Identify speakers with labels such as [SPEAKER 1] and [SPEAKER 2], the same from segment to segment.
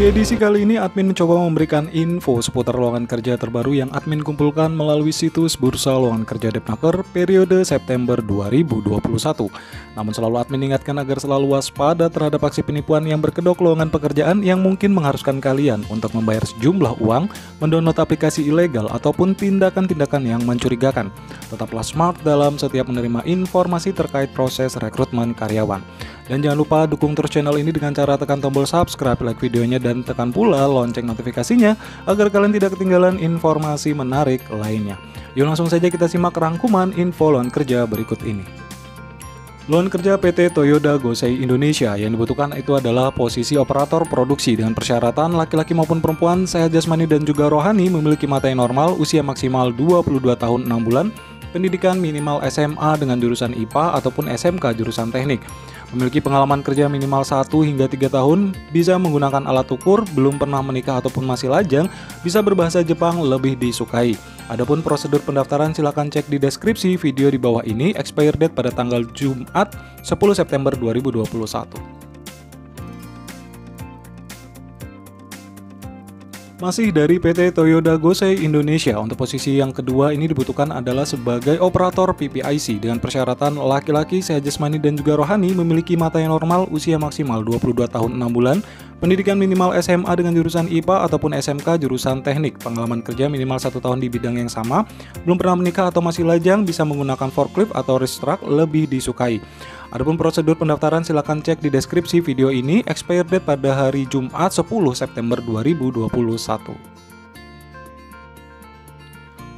[SPEAKER 1] Di edisi kali ini, admin mencoba memberikan info seputar lowongan kerja terbaru yang admin kumpulkan melalui situs Bursa Lowongan Kerja Depnaker periode September 2021. Namun selalu admin ingatkan agar selalu waspada terhadap aksi penipuan yang berkedok lowongan pekerjaan yang mungkin mengharuskan kalian untuk membayar sejumlah uang, mendownload aplikasi ilegal, ataupun tindakan-tindakan yang mencurigakan. Tetaplah smart dalam setiap menerima informasi terkait proses rekrutmen karyawan. Dan jangan lupa dukung terus channel ini dengan cara tekan tombol subscribe, like videonya, dan tekan pula lonceng notifikasinya agar kalian tidak ketinggalan informasi menarik lainnya. Yuk langsung saja kita simak rangkuman info lowongan kerja berikut ini. Lowongan kerja PT Toyoda Gosei Indonesia yang dibutuhkan itu adalah posisi operator produksi dengan persyaratan laki-laki maupun perempuan, sehat jasmani dan juga rohani, memiliki mata yang normal, usia maksimal 22 tahun 6 bulan, pendidikan minimal SMA dengan jurusan IPA ataupun SMK jurusan teknik. Memiliki pengalaman kerja minimal 1 hingga 3 tahun, bisa menggunakan alat ukur, belum pernah menikah ataupun masih lajang, bisa berbahasa Jepang lebih disukai. Adapun prosedur pendaftaran silakan cek di deskripsi video di bawah ini, expire date pada tanggal Jumat 10 September 2021. Masih dari PT Toyoda Gosei Indonesia, untuk posisi yang kedua ini dibutuhkan adalah sebagai operator PPIC dengan persyaratan laki-laki, sehat jasmani dan juga rohani, memiliki mata yang normal, usia maksimal 22 tahun 6 bulan, pendidikan minimal SMA dengan jurusan IPA ataupun SMK jurusan teknik, pengalaman kerja minimal 1 tahun di bidang yang sama, belum pernah menikah atau masih lajang, bisa menggunakan forklift atau reach truck lebih disukai. Adapun prosedur pendaftaran silakan cek di deskripsi video ini, expire date pada hari Jumat 10 September 2021.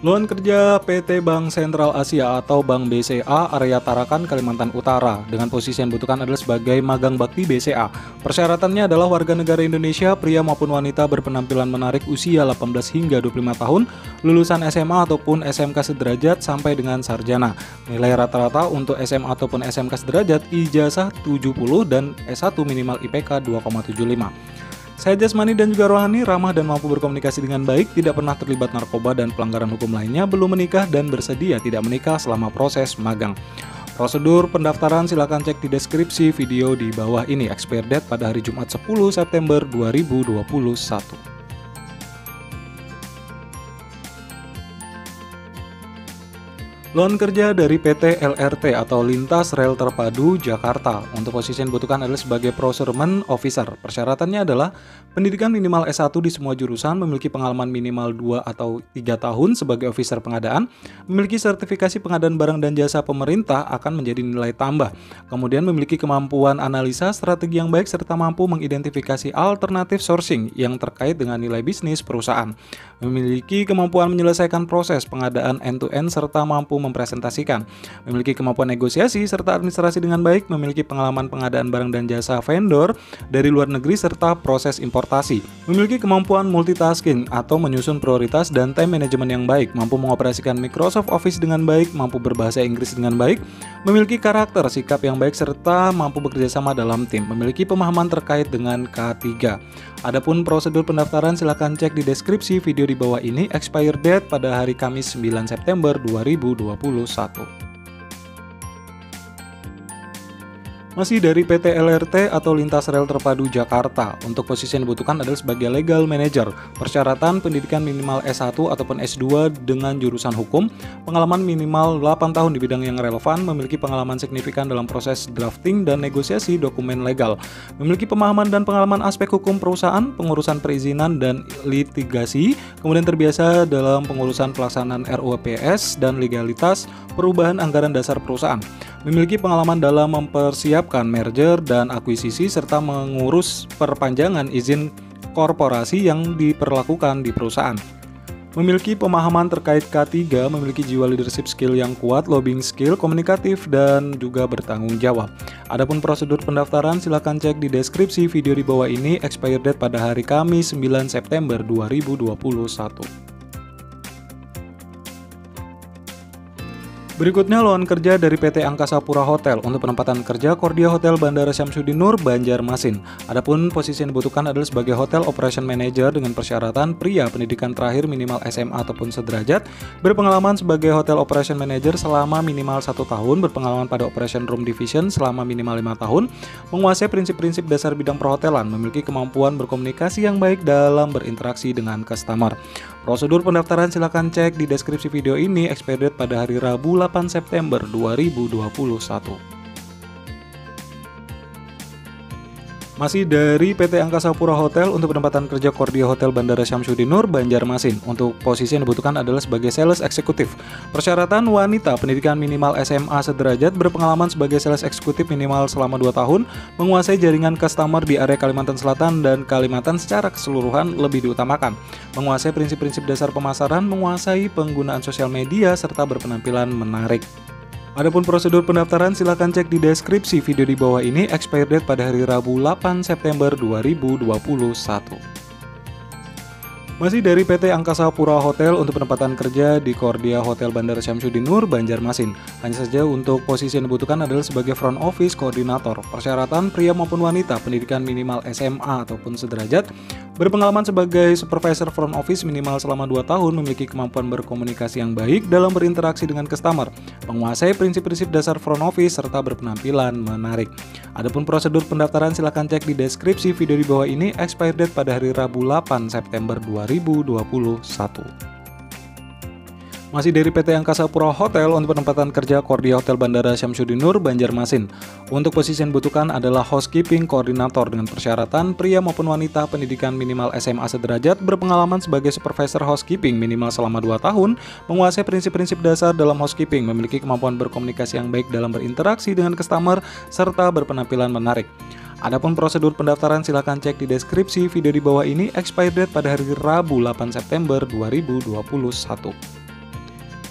[SPEAKER 1] Lowongan kerja PT Bank Sentral Asia atau Bank BCA area Tarakan, Kalimantan Utara dengan posisi yang dibutuhkan adalah sebagai magang bakti BCA. Persyaratannya adalah warga negara Indonesia, pria maupun wanita berpenampilan menarik, usia 18 hingga 25 tahun, lulusan SMA ataupun SMK sederajat sampai dengan sarjana. Nilai rata-rata untuk SMA ataupun SMK sederajat ijazah 70 dan S1 minimal IPK 2,75. Sehat jasmani dan juga rohani, ramah dan mampu berkomunikasi dengan baik, tidak pernah terlibat narkoba dan pelanggaran hukum lainnya, belum menikah dan bersedia tidak menikah selama proses magang. Prosedur pendaftaran silakan cek di deskripsi video di bawah ini, expire date pada hari Jumat 10 September 2021. Lowongan kerja dari PT LRT atau Lintas Rel Terpadu Jakarta. Untuk posisi yang dibutuhkan adalah sebagai procurement officer. Persyaratannya adalah pendidikan minimal S1 di semua jurusan, memiliki pengalaman minimal 2 atau 3 tahun sebagai officer pengadaan, memiliki sertifikasi pengadaan barang dan jasa pemerintah akan menjadi nilai tambah. Kemudian memiliki kemampuan analisa strategi yang baik serta mampu mengidentifikasi alternatif sourcing yang terkait dengan nilai bisnis perusahaan. Memiliki kemampuan menyelesaikan proses pengadaan end-to-end serta mampu mempresentasikan, memiliki kemampuan negosiasi serta administrasi dengan baik, memiliki pengalaman pengadaan barang dan jasa vendor dari luar negeri serta proses importasi, memiliki kemampuan multitasking atau menyusun prioritas dan time management yang baik, mampu mengoperasikan Microsoft Office dengan baik, mampu berbahasa Inggris dengan baik, memiliki karakter sikap yang baik serta mampu bekerja sama dalam tim, memiliki pemahaman terkait dengan K3. Adapun prosedur pendaftaran silakan cek di deskripsi video di bawah ini, expire date pada hari Kamis 9 September 2021. Masih dari PT LRT atau Lintas Rel Terpadu Jakarta, untuk posisi yang dibutuhkan adalah sebagai legal manager. Persyaratan pendidikan minimal S1 ataupun S2 dengan jurusan hukum, pengalaman minimal 8 tahun di bidang yang relevan, memiliki pengalaman signifikan dalam proses drafting dan negosiasi dokumen legal, memiliki pemahaman dan pengalaman aspek hukum perusahaan, pengurusan perizinan dan litigasi, kemudian terbiasa dalam pengurusan pelaksanaan RUPS dan legalitas perubahan anggaran dasar perusahaan, memiliki pengalaman dalam mempersiapkan merger dan akuisisi serta mengurus perpanjangan izin korporasi yang diperlakukan di perusahaan. Memiliki pemahaman terkait K3, memiliki jiwa leadership skill yang kuat, lobbying skill, komunikatif, dan juga bertanggung jawab. Adapun prosedur pendaftaran silakan cek di deskripsi video di bawah ini, expire date pada hari Kamis 9 September 2021. Berikutnya lowongan kerja dari PT Angkasa Pura Hotel untuk penempatan kerja Kordia Hotel Bandara Syamsuddin Nur, Banjarmasin. Adapun posisi yang dibutuhkan adalah sebagai Hotel Operation Manager dengan persyaratan pria pendidikan terakhir minimal SMA ataupun sederajat, berpengalaman sebagai Hotel Operation Manager selama minimal 1 tahun, berpengalaman pada Operation Room Division selama minimal 5 tahun, menguasai prinsip-prinsip dasar bidang perhotelan, memiliki kemampuan berkomunikasi yang baik dalam berinteraksi dengan customer. Prosedur pendaftaran silakan cek di deskripsi video ini, expired date pada hari Rabu 8 September 2021. Masih dari PT Angkasa Pura Hotel untuk penempatan kerja Kordia Hotel Bandara Syamsuddin Nur, Banjarmasin. Untuk posisi yang dibutuhkan adalah sebagai sales eksekutif. Persyaratan wanita, pendidikan minimal SMA sederajat, berpengalaman sebagai sales eksekutif minimal selama 2 tahun, menguasai jaringan customer di area Kalimantan Selatan dan Kalimantan secara keseluruhan lebih diutamakan. Menguasai prinsip-prinsip dasar pemasaran, menguasai penggunaan sosial media, serta berpenampilan menarik. Adapun prosedur pendaftaran silakan cek di deskripsi video di bawah ini, expired date pada hari Rabu 8 September 2021. Masih dari PT Angkasa Pura Hotel untuk penempatan kerja di Kordia Hotel Bandara Syamsuddin Nur, Banjarmasin. Hanya saja untuk posisi yang dibutuhkan adalah sebagai front office koordinator. Persyaratan pria maupun wanita, pendidikan minimal SMA ataupun sederajat, berpengalaman sebagai supervisor front office minimal selama 2 tahun, memiliki kemampuan berkomunikasi yang baik dalam berinteraksi dengan customer, menguasai prinsip-prinsip dasar front office, serta berpenampilan menarik. Adapun prosedur pendaftaran silakan cek di deskripsi video di bawah ini, expired date pada hari Rabu 8 September 2021. Masih dari PT Angkasa Pura Hotel untuk penempatan kerja Kordia Hotel Bandara Syamsuddin Nur, Banjarmasin. Untuk posisi yang dibutuhkan adalah housekeeping koordinator dengan persyaratan pria maupun wanita pendidikan minimal SMA sederajat, berpengalaman sebagai supervisor housekeeping minimal selama 2 tahun, menguasai prinsip-prinsip dasar dalam housekeeping, memiliki kemampuan berkomunikasi yang baik dalam berinteraksi dengan customer, serta berpenampilan menarik. Adapun prosedur pendaftaran silakan cek di deskripsi video di bawah ini, expired date pada hari Rabu 8 September 2021.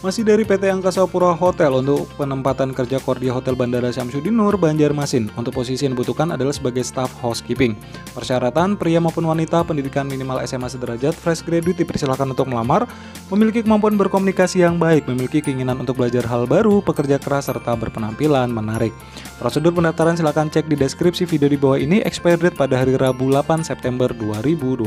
[SPEAKER 1] Masih dari PT Angkasa Pura Hotel untuk penempatan kerja Kordia Hotel Bandara Syamsuddin Nur, Banjarmasin. Untuk posisi yang dibutuhkan adalah sebagai staff housekeeping. Persyaratan pria maupun wanita pendidikan minimal SMA sederajat, fresh graduate dipersilakan untuk melamar, memiliki kemampuan berkomunikasi yang baik, memiliki keinginan untuk belajar hal baru, pekerja keras, serta berpenampilan menarik. Prosedur pendaftaran silakan cek di deskripsi video di bawah ini, expired date pada hari Rabu 8 September 2021.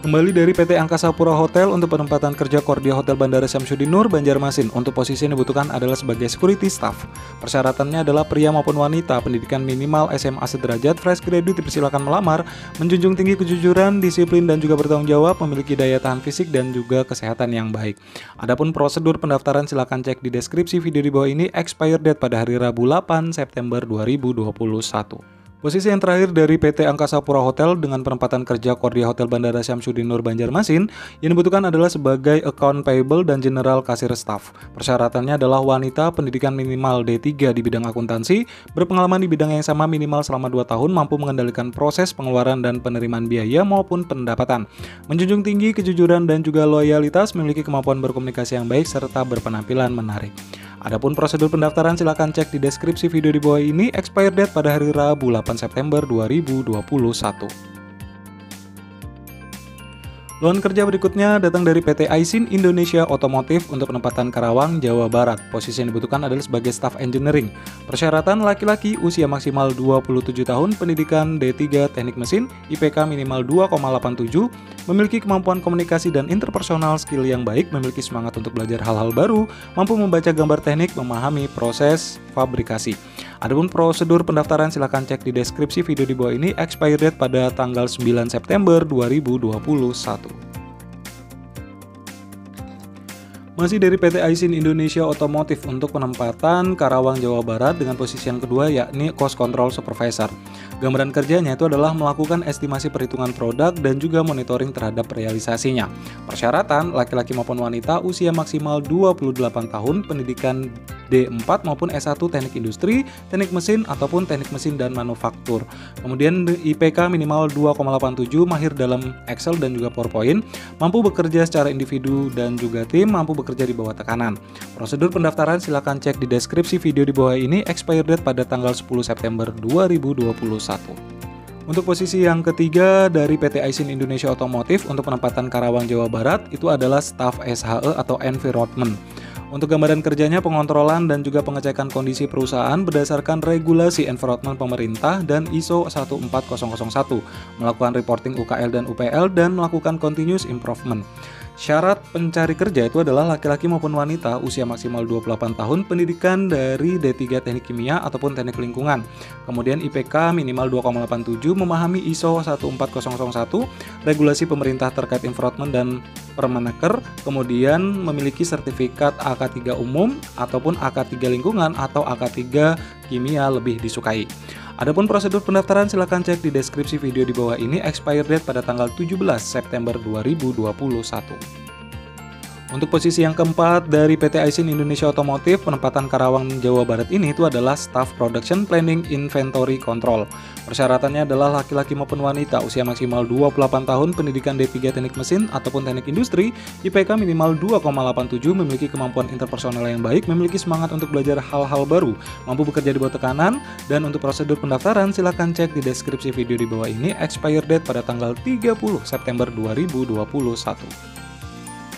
[SPEAKER 1] Kembali dari PT Angkasa Pura Hotel untuk penempatan kerja Kordia Hotel Bandara Syamsuddin Nur, Banjarmasin. Untuk posisi yang dibutuhkan adalah sebagai security staff. Persyaratannya adalah pria maupun wanita pendidikan minimal SMA sederajat, fresh graduate dipersilakan melamar, menjunjung tinggi kejujuran, disiplin dan juga bertanggung jawab, memiliki daya tahan fisik dan juga kesehatan yang baik. Adapun prosedur pendaftaran silakan cek di deskripsi video di bawah ini, expired date pada hari Rabu 8 September 2021. Posisi yang terakhir dari PT Angkasa Pura Hotel dengan penempatan kerja Kordia Hotel Bandara Syamsuddin Nur, Banjarmasin, yang dibutuhkan adalah sebagai account payable dan general kasir staff. Persyaratannya adalah wanita pendidikan minimal D3 di bidang akuntansi, berpengalaman di bidang yang sama minimal selama 2 tahun, mampu mengendalikan proses pengeluaran dan penerimaan biaya maupun pendapatan, menjunjung tinggi kejujuran dan juga loyalitas, memiliki kemampuan berkomunikasi yang baik, serta berpenampilan menarik. Adapun prosedur pendaftaran silakan cek di deskripsi video di bawah ini, expired date pada hari Rabu 8 September 2021. Lowongan kerja berikutnya datang dari PT Aisin Indonesia Otomotif untuk penempatan Karawang, Jawa Barat. Posisi yang dibutuhkan adalah sebagai staff engineering. Persyaratan laki-laki usia maksimal 27 tahun, pendidikan D3 teknik mesin, IPK minimal 2,87, memiliki kemampuan komunikasi dan interpersonal skill yang baik, memiliki semangat untuk belajar hal-hal baru, mampu membaca gambar teknik, memahami proses fabrikasi. Adapun prosedur pendaftaran silakan cek di deskripsi video di bawah ini, expired date pada tanggal 9 September 2021. Masih dari PT Aisin Indonesia Otomotif untuk penempatan Karawang, Jawa Barat dengan posisi yang kedua yakni Cost Control Supervisor. Gambaran kerjanya itu adalah melakukan estimasi perhitungan produk dan juga monitoring terhadap realisasinya. Persyaratan laki-laki maupun wanita usia maksimal 28 tahun, pendidikan D4 maupun S1 teknik industri, teknik mesin ataupun teknik mesin dan manufaktur. Kemudian IPK minimal 2,87, mahir dalam Excel dan juga PowerPoint, mampu bekerja secara individu dan juga tim, mampu bekerja di bawah tekanan. Prosedur pendaftaran silakan cek di deskripsi video di bawah ini, expired date pada tanggal 10 September 2021. Untuk posisi yang ketiga dari PT Aisin Indonesia Otomotif untuk penempatan Karawang, Jawa Barat itu adalah staf SHE atau Environment. Untuk gambaran kerjanya, pengontrolan dan juga pengecekan kondisi perusahaan berdasarkan regulasi environment pemerintah dan ISO 14001, melakukan reporting UKL dan UPL, dan melakukan continuous improvement. Syarat pencari kerja itu adalah laki-laki maupun wanita usia maksimal 28 tahun, pendidikan dari D3 Teknik Kimia ataupun Teknik Lingkungan. Kemudian IPK minimal 2,87, memahami ISO 14001, regulasi pemerintah terkait environment dan Permenaker, kemudian memiliki sertifikat AK3 umum ataupun AK3 lingkungan atau AK3 kimia lebih disukai. Adapun prosedur pendaftaran silakan cek di deskripsi video di bawah ini. Expire date pada tanggal 17 September 2021. Untuk posisi yang keempat dari PT Aisin Indonesia Otomotif penempatan Karawang, Jawa Barat ini itu adalah Staff Production Planning Inventory Control. Persyaratannya adalah laki-laki maupun wanita usia maksimal 28 tahun, pendidikan D3 Teknik Mesin ataupun Teknik Industri, IPK minimal 2,87, memiliki kemampuan interpersonal yang baik, memiliki semangat untuk belajar hal-hal baru, mampu bekerja di bawah tekanan. Dan untuk prosedur pendaftaran silakan cek di deskripsi video di bawah ini. Expire date pada tanggal 30 September 2021.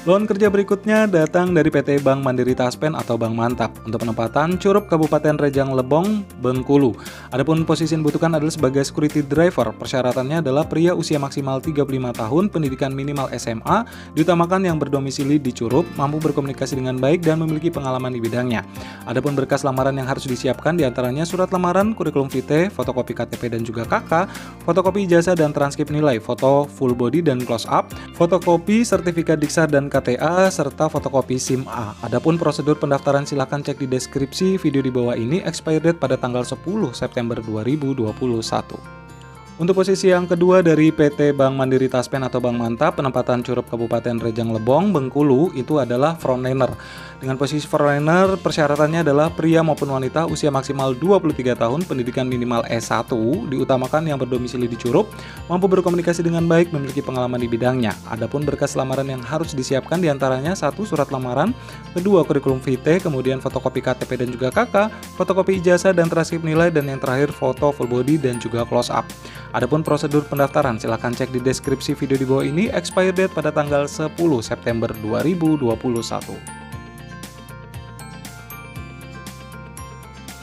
[SPEAKER 1] Lowongan kerja berikutnya datang dari PT Bank Mandiri Taspen atau Bank Mantap untuk penempatan Curup Kabupaten Rejang Lebong, Bengkulu. Adapun posisi yang dibutuhkan adalah sebagai security driver. Persyaratannya adalah pria usia maksimal 35 tahun, pendidikan minimal SMA, diutamakan yang berdomisili di Curup, mampu berkomunikasi dengan baik dan memiliki pengalaman di bidangnya. Adapun berkas lamaran yang harus disiapkan diantaranya surat lamaran, kurikulum vitae, fotokopi KTP dan juga KK, fotokopi ijazah dan transkrip nilai, foto full body dan close up, fotokopi sertifikat Diksar dan KTA, serta fotokopi SIM A. Adapun prosedur pendaftaran silakan cek di deskripsi video di bawah ini. Expire date pada tanggal 10 September 2021. Untuk posisi yang kedua dari PT Bank Mandiri Taspen atau Bank Mantap penempatan Curup Kabupaten Rejang Lebong, Bengkulu itu adalah frontliner. Dengan posisi frontliner persyaratannya adalah pria maupun wanita usia maksimal 23 tahun, pendidikan minimal S1, diutamakan yang berdomisili di Curup, mampu berkomunikasi dengan baik, memiliki pengalaman di bidangnya. Adapun berkas lamaran yang harus disiapkan diantaranya 1. Surat lamaran, 2. Kurikulum vitae, kemudian fotokopi KTP dan juga KK, fotokopi ijazah dan transkrip nilai, dan yang terakhir foto full body dan juga close up. Adapun prosedur pendaftaran silakan cek di deskripsi video di bawah ini. Expire date pada tanggal 10 September 2021.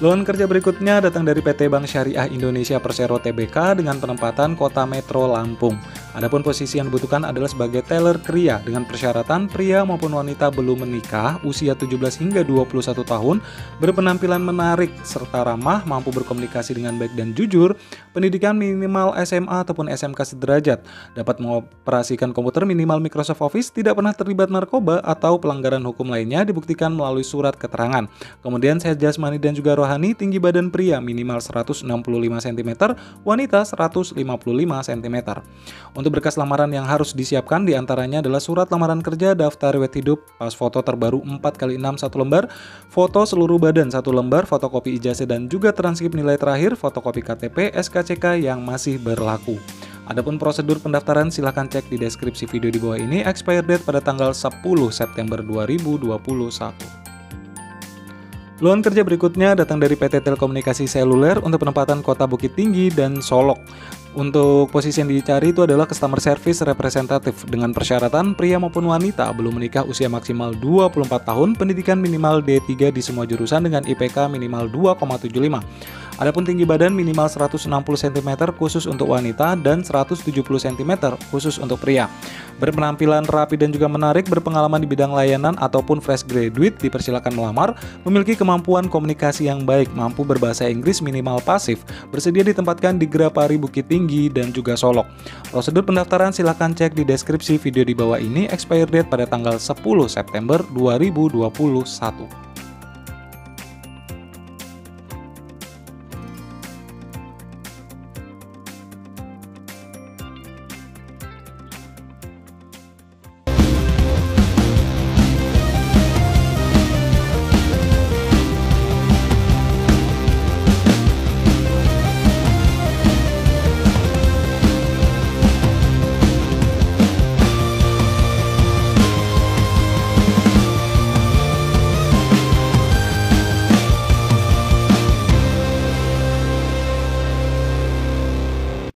[SPEAKER 1] Lowongan kerja berikutnya datang dari PT Bank Syariah Indonesia Persero Tbk dengan penempatan Kota Metro Lampung. Adapun posisi yang dibutuhkan adalah sebagai teller kria dengan persyaratan pria maupun wanita belum menikah, usia 17 hingga 21 tahun, berpenampilan menarik serta ramah, mampu berkomunikasi dengan baik dan jujur, pendidikan minimal SMA ataupun SMK sederajat, dapat mengoperasikan komputer minimal Microsoft Office, tidak pernah terlibat narkoba atau pelanggaran hukum lainnya, dibuktikan melalui surat keterangan. Kemudian sehat jasmani dan juga rohani, tinggi badan pria minimal 165 cm, wanita 155 cm. Untuk berkas lamaran yang harus disiapkan diantaranya adalah surat lamaran kerja, daftar riwayat hidup, pas foto terbaru 4x6 1 lembar, foto seluruh badan 1 lembar, fotokopi ijazah dan juga transkrip nilai terakhir, fotokopi KTP, SKCK yang masih berlaku. Adapun prosedur pendaftaran silahkan cek di deskripsi video di bawah ini. Expire date pada tanggal 10 September 2021. Lowongan kerja berikutnya datang dari PT Telekomunikasi Seluler untuk penempatan Kota Bukit Tinggi dan Solok. Untuk posisi yang dicari itu adalah customer service representatif dengan persyaratan pria maupun wanita belum menikah usia maksimal 24 tahun, pendidikan minimal D3 di semua jurusan dengan IPK minimal 2,75. Adapun tinggi badan minimal 160 cm khusus untuk wanita dan 170 cm khusus untuk pria. Berpenampilan rapi dan juga menarik, berpengalaman di bidang layanan ataupun fresh graduate dipersilakan melamar, memiliki kemampuan komunikasi yang baik, mampu berbahasa Inggris minimal pasif, bersedia ditempatkan di Grapari Bukit Tinggi dan juga Solok. Prosedur pendaftaran silahkan cek di deskripsi video di bawah ini. Expire date pada tanggal 10 September 2021.